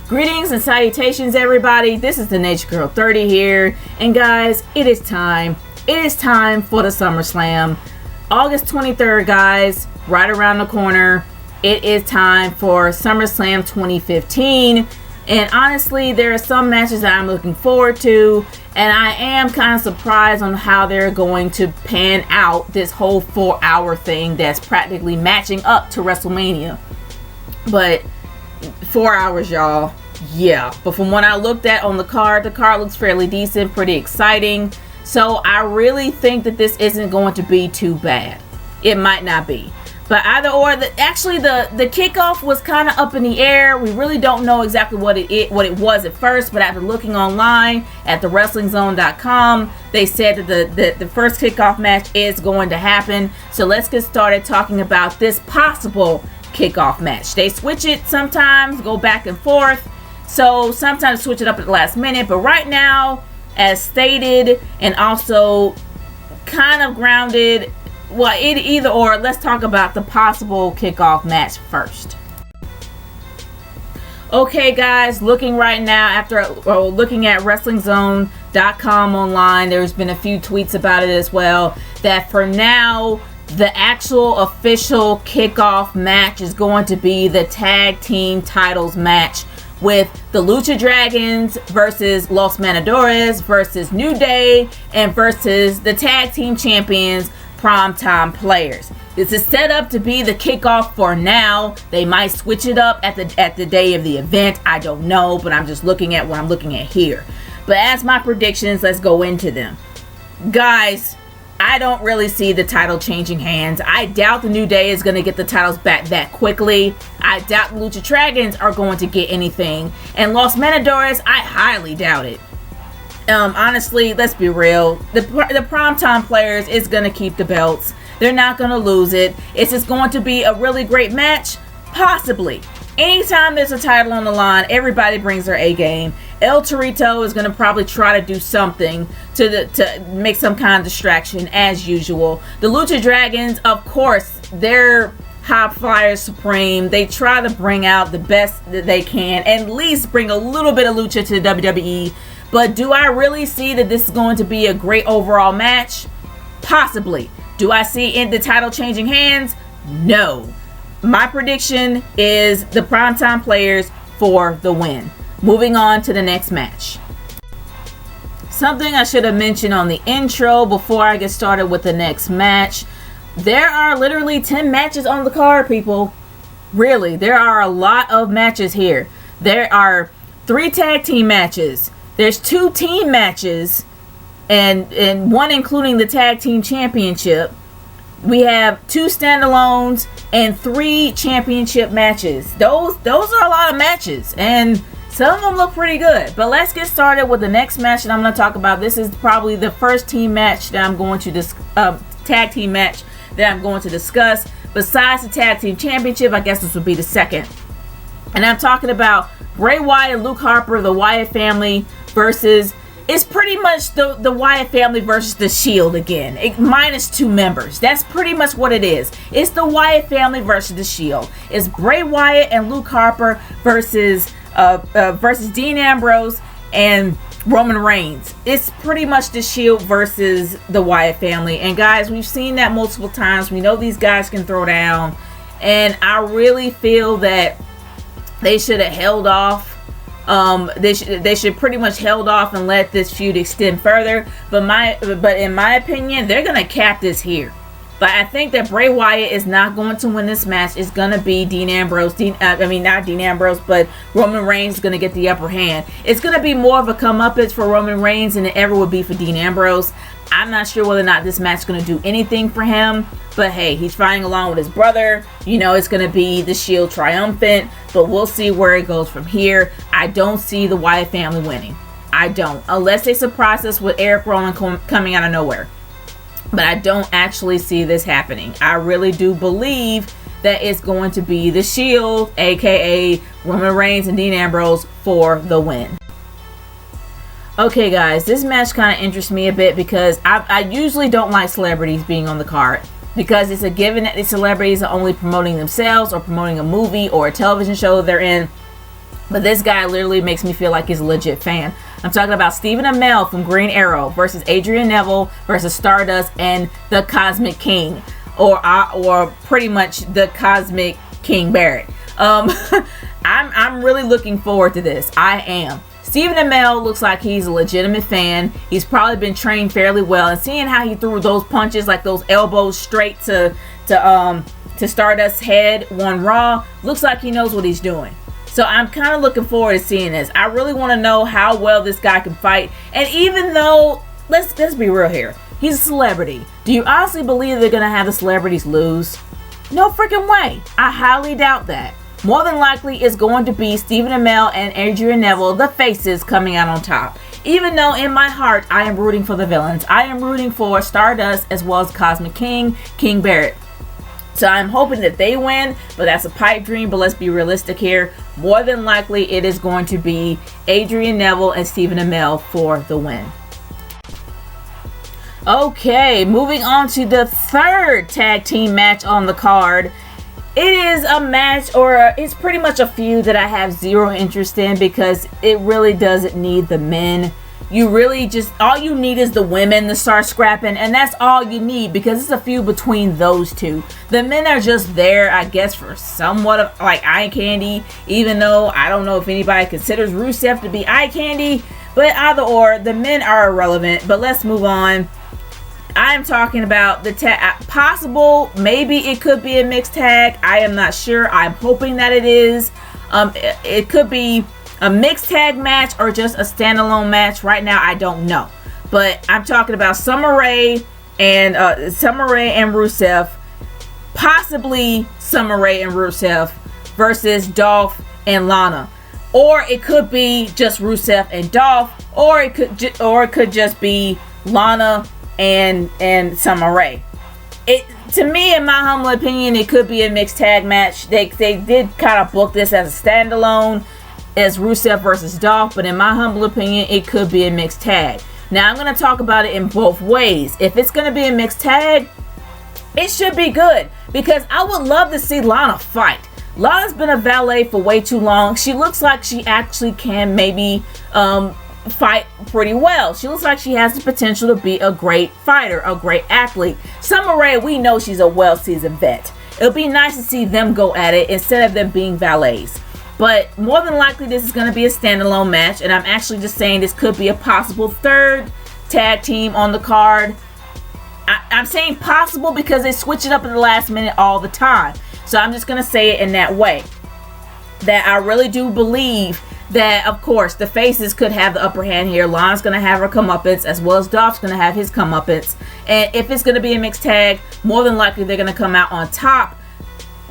Greetings and salutations, everybody. This is the Naturegirl 30 here. And guys, it is time. It is time for the SummerSlam. August 23rd, guys. Right around the corner. It is time for SummerSlam 2015. And honestly, there are some matches that I'm looking forward to. And I am kind of surprised on how they're going to pan out this whole 4-hour thing that's practically matching up to WrestleMania. But 4 hours, y'all. Yeah. But from what I looked at on the card looks fairly decent, pretty exciting. So I really think that this isn't going to be too bad. It might not be. But either or, the kickoff was kind of up in the air. We really don't know exactly what it was at first. But after looking online at thewrestlinzone.com, they said that the first kickoff match is going to happen. So let's get started talking about this possible kickoff match. They switch it sometimes, go back and forth. So sometimes switch it up at the last minute. But right now, as stated and also kind of grounded, well, either or, let's talk about the possible kickoff match first. Okay, guys, looking right now after looking at WrestlingZone.com online, there's been a few tweets about it as well, that for now, the actual official kickoff match is going to be the tag team titles match with the Lucha Dragons versus Los Matadores versus New Day and versus the tag team champions, Primetime Players. This is set up to be the kickoff for now. They might switch it up at the day of the event. I don't know, but I'm just looking at what I'm looking at here. But as my predictions, let's go into them. Guys, I don't really see the title changing hands. I doubt the New Day is going to get the titles back that quickly. I doubt the Lucha Dragons are going to get anything. And Los Matadores, I highly doubt it. Honestly, let's be real. The Primetime Players is going to keep the belts. They're not going to lose it. Is this going to be a really great match? Possibly. Anytime there's a title on the line, everybody brings their A game. El Torito is going to probably try to do something to make some kind of distraction as usual. The Lucha Dragons, of course, they're high flyers supreme. They try to bring out the best that they can, and at least bring a little bit of lucha to the WWE. But do I really see that this is going to be a great overall match? Possibly. Do I see the title changing hands? No. My prediction is the Primetime Players for the win. Moving on to the next match. Something I should have mentioned on the intro before I get started with the next match. There are literally 10 matches on the card, people. Really, there are a lot of matches here. There are 3 tag team matches. There's 2 team matches, and one including the tag team championship. We have 2 standalones and 3 championship matches. Those are a lot of matches, and some of them look pretty good. But let's get started with the next match that I'm going to talk about. This is probably the first team match that I'm going to tag team match that I'm going to discuss. Besides the tag team championship, I guess this would be the second. And I'm talking about Bray Wyatt and Luke Harper, the Wyatt family, versus, it's pretty much the Wyatt family versus the Shield again, minus 2 members. That's pretty much what it is. It's the Wyatt family versus the Shield. It's Bray Wyatt and Luke Harper versus Dean Ambrose and Roman Reigns. It's pretty much the Shield versus the Wyatt family. And guys, we've seen that multiple times. We know these guys can throw down, and I really feel that they should have held off. They should pretty much held off and let this feud extend further. But in my opinion, they're gonna cap this here. But I think that Bray Wyatt is not going to win this match. It's gonna be Dean Ambrose. Not Dean Ambrose, but Roman Reigns is gonna get the upper hand. It's gonna be more of a comeuppance for Roman Reigns than it ever would be for Dean Ambrose. I'm not sure whether or not this match is going to do anything for him. But hey, he's fighting along with his brother. You know, it's going to be the Shield triumphant. But we'll see where it goes from here. I don't see the Wyatt family winning. I don't. Unless they surprise us with Eric Rowan coming out of nowhere. But I don't actually see this happening. I really do believe that it's going to be the Shield, a.k.a. Roman Reigns and Dean Ambrose, for the win. Okay guys, this match kind of interests me a bit because I usually don't like celebrities being on the card. Because it's a given that these celebrities are only promoting themselves or promoting a movie or a television show they're in. But this guy literally makes me feel like he's a legit fan. I'm talking about Stephen Amell from Green Arrow versus Adrian Neville versus Stardust and the Cosmic King, or pretty much the Cosmic King Barrett. I'm really looking forward to this. I am. Stephen Amell looks like he's a legitimate fan. He's probably been trained fairly well, and seeing how he threw those punches, like those elbows straight to Stardust's head on Raw, looks like he knows what he's doing. So I'm kind of looking forward to seeing this. I really want to know how well this guy can fight. And even though, let's be real here, he's a celebrity. Do you honestly believe they're going to have the celebrities lose? No freaking way. I highly doubt that. More than likely, it's going to be Stephen Amell and Adrian Neville, the faces, coming out on top. Even though in my heart, I am rooting for the villains. I am rooting for Stardust as well as Cosmic King, King Barrett. So I'm hoping that they win, but that's a pipe dream. But let's be realistic here. More than likely, it is going to be Adrian Neville and Stephen Amell for the win. Okay, moving on to the third tag team match on the card. It is a match, or it's pretty much a feud that I have zero interest in because it really doesn't need the men. You really just, all you need is the women to start scrapping, and that's all you need because it's a feud between those two. The men are just there, I guess, for somewhat of like eye candy, even though I don't know if anybody considers Rusev to be eye candy, but either or, the men are irrelevant. But let's move on. I'm talking about the possible, maybe it could be a mixed tag. I am not sure. I'm hoping that it is. It could be a mixed tag match or just a standalone match. Right now, I don't know. But I'm talking about Summer Rae and Rusev. Possibly Summer Rae and Rusev versus Dolph and Lana. Or it could be just Rusev and Dolph. Or it could just be Lana and Summer Rae. To me, in my humble opinion, it could be a mixed tag match. They did kind of book this as a standalone, as Rusev versus Dolph, but in my humble opinion, it could be a mixed tag. Now, I'm going to talk about it in both ways. If it's going to be a mixed tag, it should be good, because I would love to see Lana fight. Lana's been a valet for way too long. She looks like she actually can maybe fight pretty well. She looks like she has the potential to be a great fighter, a great athlete. Summer Rae, we know she's a well-seasoned vet. It'll be nice to see them go at it instead of them being valets. But more than likely, this is going to be a standalone match, and I'm actually just saying this could be a possible third tag team on the card. I'm saying possible because they switch it up in the last minute all the time. So I'm just going to say it in that way. That I really do believe that, of course, the faces could have the upper hand here. Lana's going to have her comeuppance, as well as Dolph's going to have his comeuppance. And if it's going to be a mixed tag, more than likely they're going to come out on top.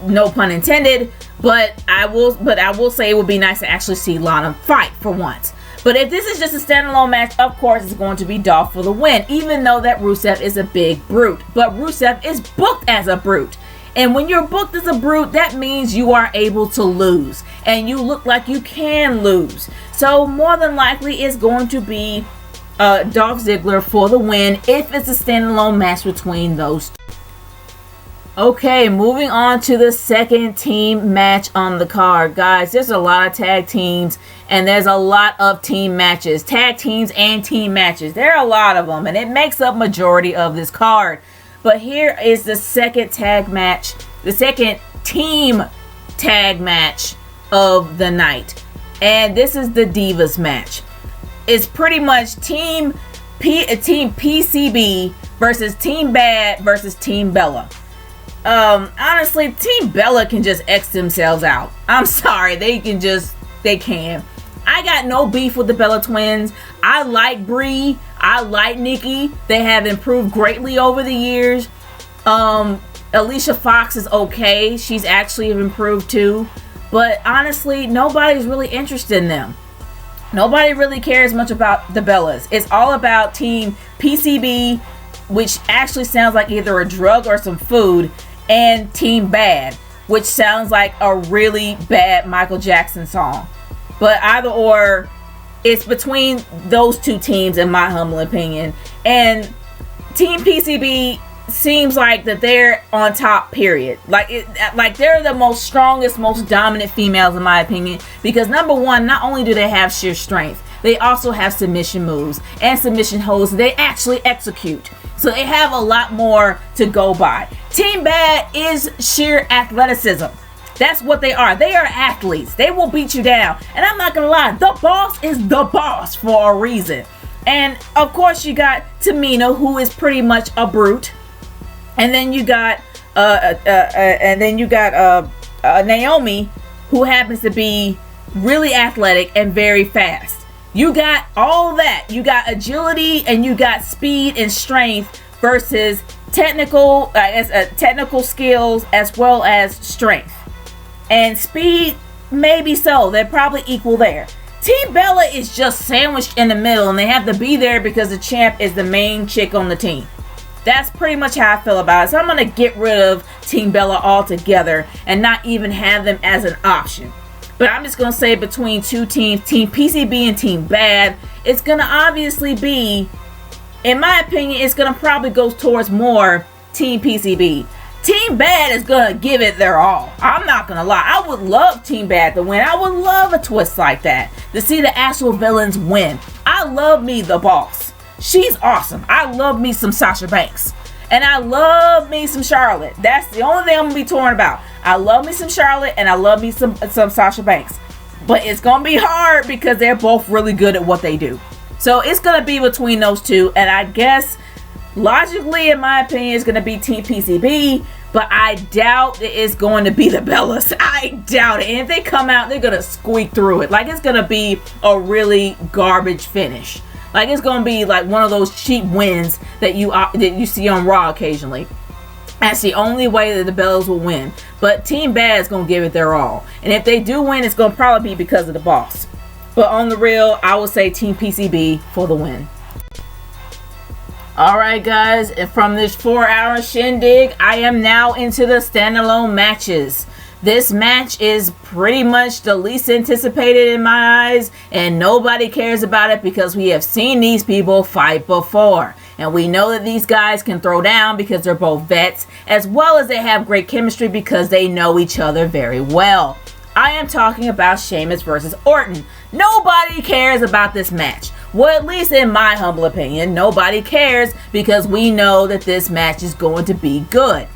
No pun intended. But I will say it would be nice to actually see Lana fight for once. But if this is just a standalone match, of course it's going to be Dolph for the win, even though that Rusev is a big brute. But Rusev is booked as a brute. And when you're booked as a brute, that means you are able to lose. And you look like you can lose. So more than likely it's going to be Dolph Ziggler for the win if it's a standalone match between those two. Okay, moving on to the second team match on the card. Guys, there's a lot of tag teams and there's a lot of team matches. Tag teams and team matches. There are a lot of them and it makes up majority of this card. But here is the second tag match, the second team tag match of the night. And this is the Divas match. It's pretty much Team PCB versus Team Bad versus Team Bella. Honestly, Team Bella can just X themselves out. I'm sorry, they can. I got no beef with the Bella twins. I like Brie. I like Nikki. They have improved greatly over the years. Alicia Fox is okay. She's actually improved too. But honestly, nobody's really interested in them. Nobody really cares much about the Bellas. It's all about Team PCB, which actually sounds like either a drug or some food, and Team Bad, which sounds like a really bad Michael Jackson song. But either or, it's between those two teams in my humble opinion. And Team PCB, seems like that they're on top, period. Like they're the most strongest, most dominant females in my opinion, because number one, not only do they have sheer strength, they also have submission moves and submission holds they actually execute. So they have a lot more to go by. Team Bad is sheer athleticism. That's what they are. They are athletes. They will beat you down. And I'm not gonna lie, the boss is the boss for a reason. And of course you got Tamina, who is pretty much a brute. And then you got Naomi, who happens to be really athletic and very fast. You got all that. You got agility and you got speed and strength versus technical skills as well as strength. And speed, maybe so. They're probably equal there. Team Bella is just sandwiched in the middle, and they have to be there because the champ is the main chick on the team. That's pretty much how I feel about it. So I'm going to get rid of Team Bella altogether and not even have them as an option. But I'm just going to say between two teams, Team PCB and Team Bad, it's going to obviously be, in my opinion, it's going to probably go towards more Team PCB. Team Bad is going to give it their all. I'm not going to lie. I would love Team Bad to win. I would love a twist like that, to see the actual villains win. I love me the boss. She's awesome. I love me some Sasha Banks. And I love me some Charlotte. That's the only thing I'm going to be torn about. I love me some Charlotte and I love me some Sasha Banks. But it's going to be hard because they're both really good at what they do. So it's going to be between those two. And I guess logically, in my opinion, it's going to be Team PCB. But I doubt it is going to be the Bellas. I doubt it. And if they come out, they're going to squeak through it. Like, it's going to be a really garbage finish. Like, it's going to be like one of those cheap wins that you see on Raw occasionally. That's the only way that the Bellas will win. But Team Bad is going to give it their all. And if they do win, it's going to probably be because of the boss. But on the real, I would say Team PCB for the win. Alright guys, and from this 4-hour shindig, I am now into the standalone matches. This match is pretty much the least anticipated in my eyes, and nobody cares about it because we have seen these people fight before. And we know that these guys can throw down because they're both vets, as well as they have great chemistry because they know each other very well. I am talking about Sheamus versus Orton. Nobody cares about this match. Well, at least in my humble opinion, nobody cares because we know that this match is going to be good.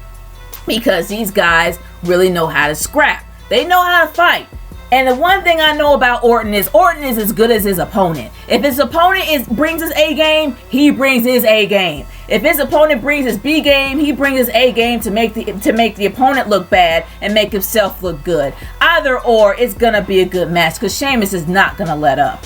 Because these guys really know how to scrap. They know how to fight. And the one thing I know about Orton is as good as his opponent. If his opponent brings his A game, he brings his A game. If his opponent brings his B game, he brings his A game to make the opponent look bad and make himself look good. Either or, it's gonna be a good match because Sheamus is not gonna let up.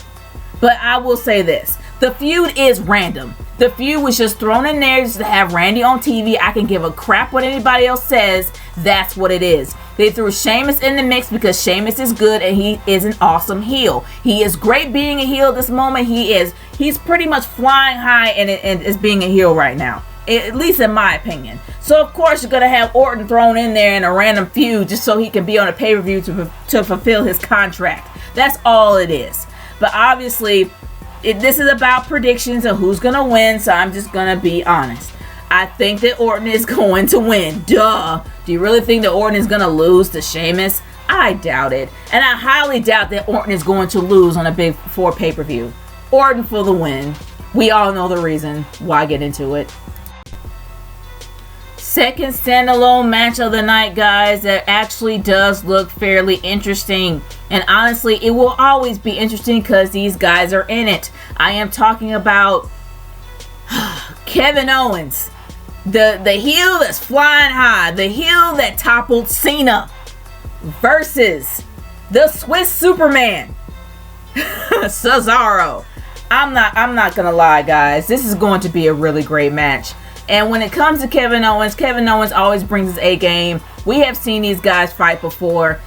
But I will say this. The feud is random. The feud was just thrown in there just to have Randy on TV. I can give a crap what anybody else says. That's what it is. They threw Sheamus in the mix because Sheamus is good and he is an awesome heel. He is great being a heel at this moment. He's pretty much flying high and is being a heel right now. At least in my opinion. So of course you're going to have Orton thrown in there in a random feud just so he can be on a pay-per-view to fulfill his contract. That's all it is. But obviously, this is about predictions of who's going to win, so I'm just going to be honest. I think that Orton is going to win. Duh. Do you really think that Orton is going to lose to Sheamus? I doubt it. And I highly doubt that Orton is going to lose on a Big 4 pay-per-view. Orton for the win. We all know the reason. Why get into it? Second standalone match of the night, guys, that actually does look fairly interesting. And honestly, it will always be interesting because these guys are in it. I am talking about Kevin Owens. The heel that's flying high. The heel that toppled Cena. Versus the Swiss Superman. Cesaro. I'm not gonna lie, guys. This is going to be a really great match. And when it comes to Kevin Owens always brings his A game. We have seen these guys fight before.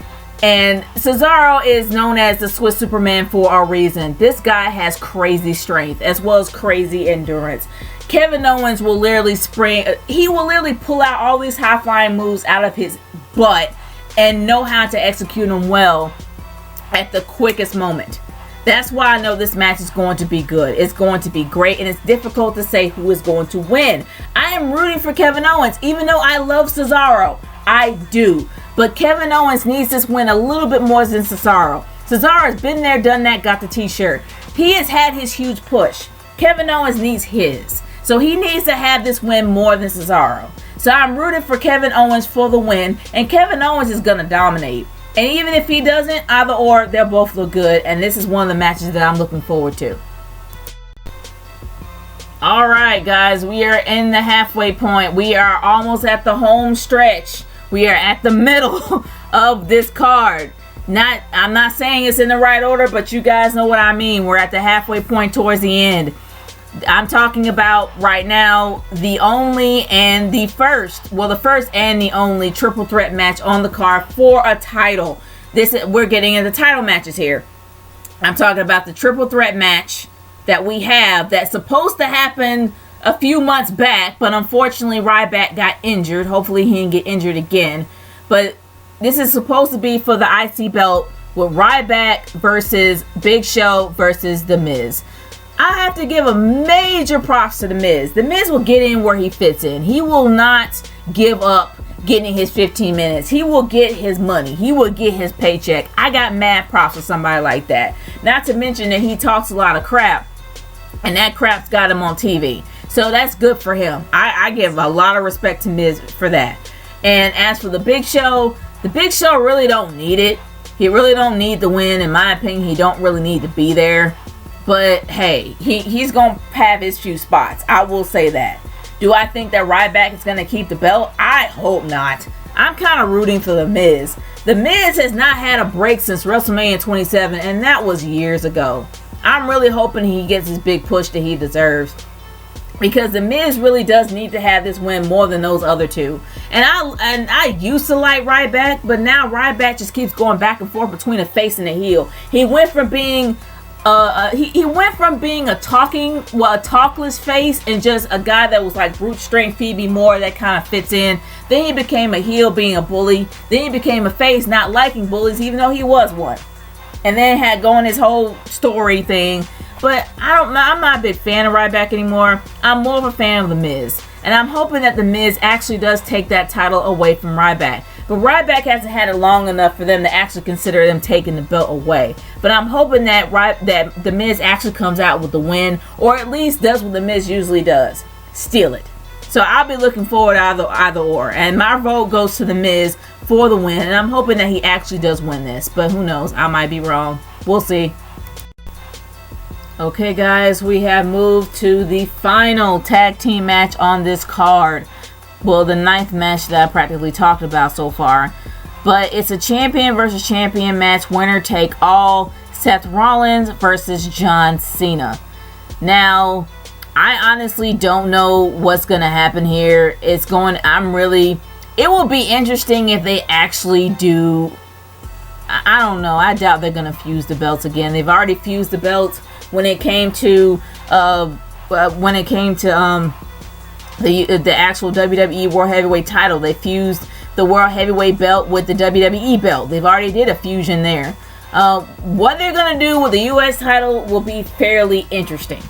And Cesaro is known as the Swiss Superman for a reason. This guy has crazy strength as well as crazy endurance. Kevin Owens will literally pull out all these high-flying moves out of his butt and know how to execute them well at the quickest moment. That's why I know this match is going to be good. It's going to be great, and it's difficult to say who is going to win. I am rooting for Kevin Owens, even though I love Cesaro. I do. But Kevin Owens needs this win a little bit more than Cesaro. Cesaro has been there, done that, got the t-shirt. He has had his huge push. Kevin Owens needs his. So he needs to have this win more than Cesaro. So I'm rooting for Kevin Owens for the win, and Kevin Owens is going to dominate. And even if he doesn't, either or, they'll both look good. And this is one of the matches that I'm looking forward to. Alright, guys. We are in the halfway point. We are almost at the home stretch. We are at the middle of this card. I'm not saying it's in the right order, but you guys know what I mean. We're at the halfway point towards the end. I'm talking about right now the only and the first, well, the first and the only triple threat match on the card for a title. We're getting into title matches here. I'm talking about the triple threat match that we have that's supposed to happen a few months back, but unfortunately Ryback got injured. Hopefully he didn't get injured again. But this is supposed to be for the IC belt with Ryback versus Big Show versus The Miz. I have to give a major props to The Miz. The Miz will get in where he fits in. He will not give up getting his 15 minutes. He will get his money. He will get his paycheck. I got mad props for somebody like that. Not to mention that he talks a lot of crap, and that crap's got him on TV. So that's good for him. I give a lot of respect to Miz for that. And as for the Big Show really don't need it. He really don't need the win. In my opinion, he don't really need to be there. But hey, he's going to have his few spots. I will say that. Do I think that Ryback is going to keep the belt? I hope not. I'm kind of rooting for The Miz. The Miz has not had a break since WrestleMania 27, and that was years ago. I'm really hoping he gets his big push that he deserves, because The Miz really does need to have this win more than those other two. And I used to like Ryback, but now Ryback just keeps going back and forth between a face and a heel. He went from being he went from being a talkless face and just a guy that was like brute strength Phoebe Moore that kind of fits in. Then he became a heel being a bully. Then he became a face not liking bullies even though he was one. And then had going his whole story thing. But I'm not a big fan of Ryback anymore. I'm more of a fan of The Miz. And I'm hoping that The Miz actually does take that title away from Ryback. But Ryback hasn't had it long enough for them to actually consider them taking the belt away. But I'm hoping that The Miz actually comes out with the win, or at least does what The Miz usually does. Steal it. So I'll be looking forward to either or. And my vote goes to The Miz for the win. And I'm hoping that he actually does win this. But who knows? I might be wrong. We'll see. Okay, guys, we have moved to the final tag team match on this card. Well, the 9th match that I practically talked about so far. But it's a champion versus champion match. Winner take all. Seth Rollins versus John Cena. Now, I honestly don't know what's going to happen here. It will be interesting if they actually do. I don't know. I doubt they're going to fuse the belts again. They've already fused the belts when it came to the actual WWE World Heavyweight title. They fused the World Heavyweight belt with the WWE belt. They've already did a fusion there. What they're going to do with the US title will be fairly interesting.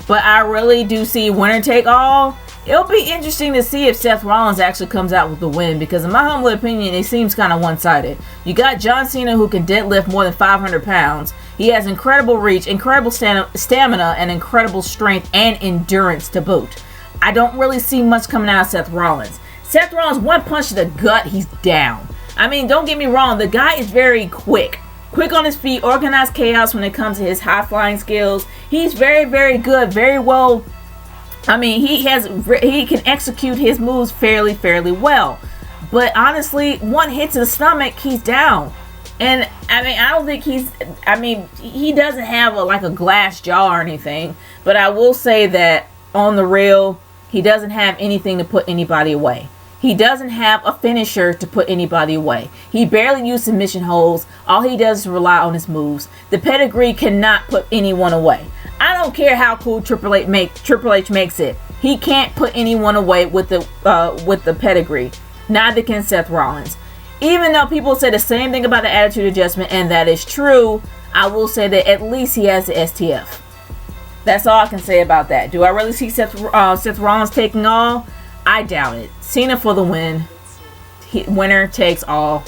But I really do see winner take all. It'll be interesting to see if Seth Rollins actually comes out with the win, because in my humble opinion, it seems kind of one-sided. You got John Cena, who can deadlift more than 500 pounds. He has incredible reach, incredible stamina, and incredible strength and endurance to boot. I don't really see much coming out of Seth Rollins. Seth Rollins, one punch to the gut, he's down. I mean, don't get me wrong, the guy is very quick. Quick on his feet, organized chaos when it comes to his high-flying skills. He's very, very good, very well. I mean, he can execute his moves fairly well. But honestly, one hit to the stomach, he's down. And I mean, I don't think he doesn't have a glass jaw or anything. But I will say that on the real, he doesn't have anything to put anybody away. He doesn't have a finisher to put anybody away. He barely uses submission holds. All he does is rely on his moves. The pedigree cannot put anyone away. I don't care how cool Triple H makes it. He can't put anyone away with the pedigree. Neither can Seth Rollins. Even though people say the same thing about the Attitude Adjustment, and that is true, I will say that at least he has the STF. That's all I can say about that. Do I really see Seth Rollins taking all? I doubt it. Cena for the win. Winner takes all.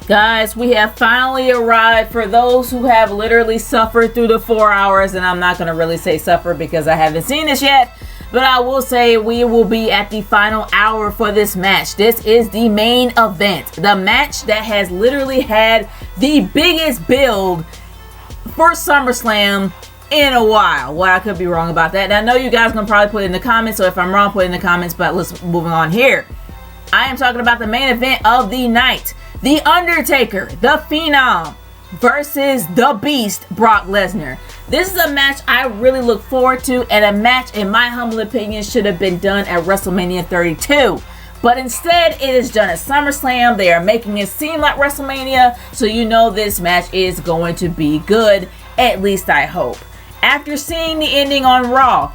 Guys, we have finally arrived for those who have literally suffered through the 4 hours. And I'm not going to really say suffer because I haven't seen this yet. But I will say we will be at the final hour for this match. This is the main event. The match that has literally had the biggest build for SummerSlam in a while. Well, I could be wrong about that. And I know you guys are going to probably put it in the comments. So if I'm wrong, put it in the comments. But let's move on here. I am talking about the main event of the night. The Undertaker, the Phenom, versus the Beast, Brock Lesnar. This is a match I really look forward to, and a match, in my humble opinion, should have been done at WrestleMania 32. But instead, it is done at SummerSlam. They are making it seem like WrestleMania, so you know this match is going to be good. At least I hope. After seeing the ending on Raw,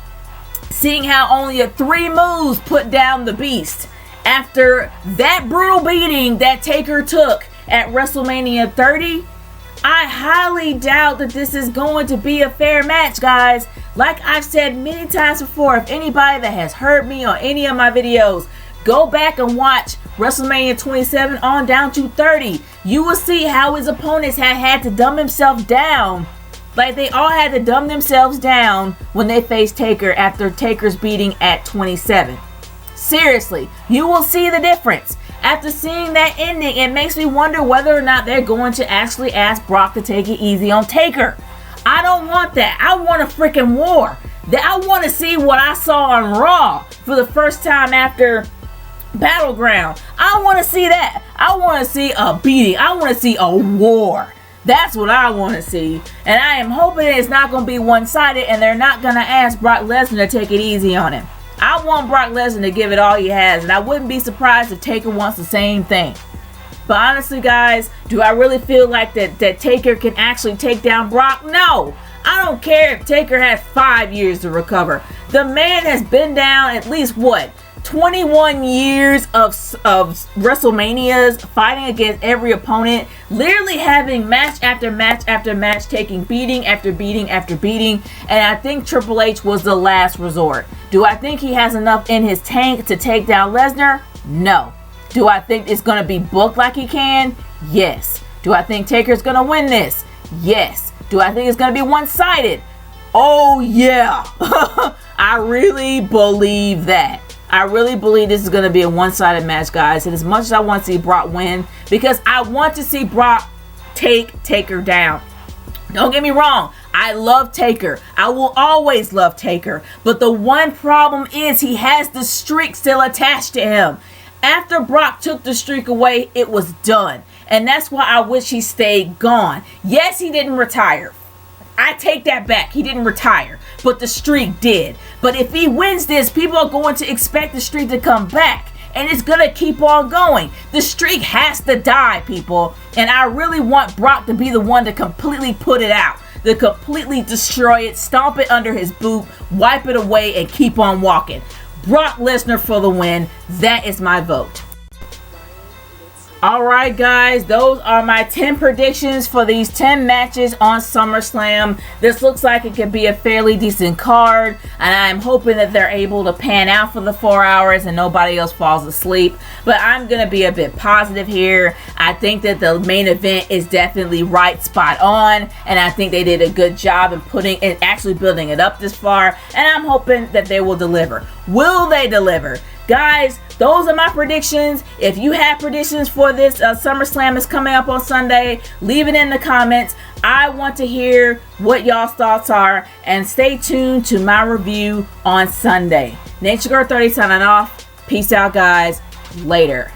seeing how only 3 moves put down the Beast, after that brutal beating that Taker took at WrestleMania 30, I highly doubt that this is going to be a fair match, guys. Like I've said many times before, if anybody that has heard me on any of my videos, go back and watch WrestleMania 27 on down to 30. You will see how his opponents had to dumb himself down. Like, they all had to dumb themselves down when they faced Taker after Taker's beating at 27. Seriously, you will see the difference. After seeing that ending, it makes me wonder whether or not they're going to actually ask Brock to take it easy on Taker. I don't want that. I want a freaking war. I want to see what I saw on Raw for the first time after Battleground. I want to see that. I want to see a beating. I want to see a war. That's what I want to see. And I am hoping it's not going to be one-sided and they're not going to ask Brock Lesnar to take it easy on him. I want Brock Lesnar to give it all he has, and I wouldn't be surprised if Taker wants the same thing. But honestly, guys, do I really feel like that Taker can actually take down Brock? No. I don't care if Taker has 5 years to recover. The man has been down at least, 21 years of WrestleManias, fighting against every opponent, literally having match after match after match, taking beating after beating after beating, and I think Triple H was the last resort. Do I think he has enough in his tank to take down Lesnar? No. Do I think it's going to be booked like he can? Yes. Do I think Taker's going to win this? Yes. Do I think it's going to be one-sided? Oh, yeah. I really believe that. I really believe this is going to be a one-sided match, guys. And as much as I want to see Brock win, because I want to see Brock take Taker down. Don't get me wrong. I love Taker. I will always love Taker. But the one problem is he has the streak still attached to him. After Brock took the streak away, it was done. And that's why I wish he stayed gone. Yes, he didn't retire. I take that back. He didn't retire, but the streak did. But if he wins this, people are going to expect the streak to come back, and it's going to keep on going. The streak has to die, people, and I really want Brock to be the one to completely put it out, to completely destroy it, stomp it under his boot, wipe it away, and keep on walking. Brock Lesnar for the win. That is my vote. Alright, guys, those are my 10 predictions for these 10 matches on SummerSlam. This looks like it could be a fairly decent card, and I'm hoping that they're able to pan out for the 4 hours and nobody else falls asleep. But I'm going to be a bit positive here. I think that the main event is definitely right spot on, and I think they did a good job in putting and actually building it up this far, and I'm hoping that they will deliver. Will they deliver? Guys, those are my predictions. If you have predictions for this SummerSlam is coming up on Sunday, leave it in the comments. I want to hear what y'all's thoughts are, and stay tuned to my review on Sunday. Naturegirl 30 signing off. Peace out, guys. Later.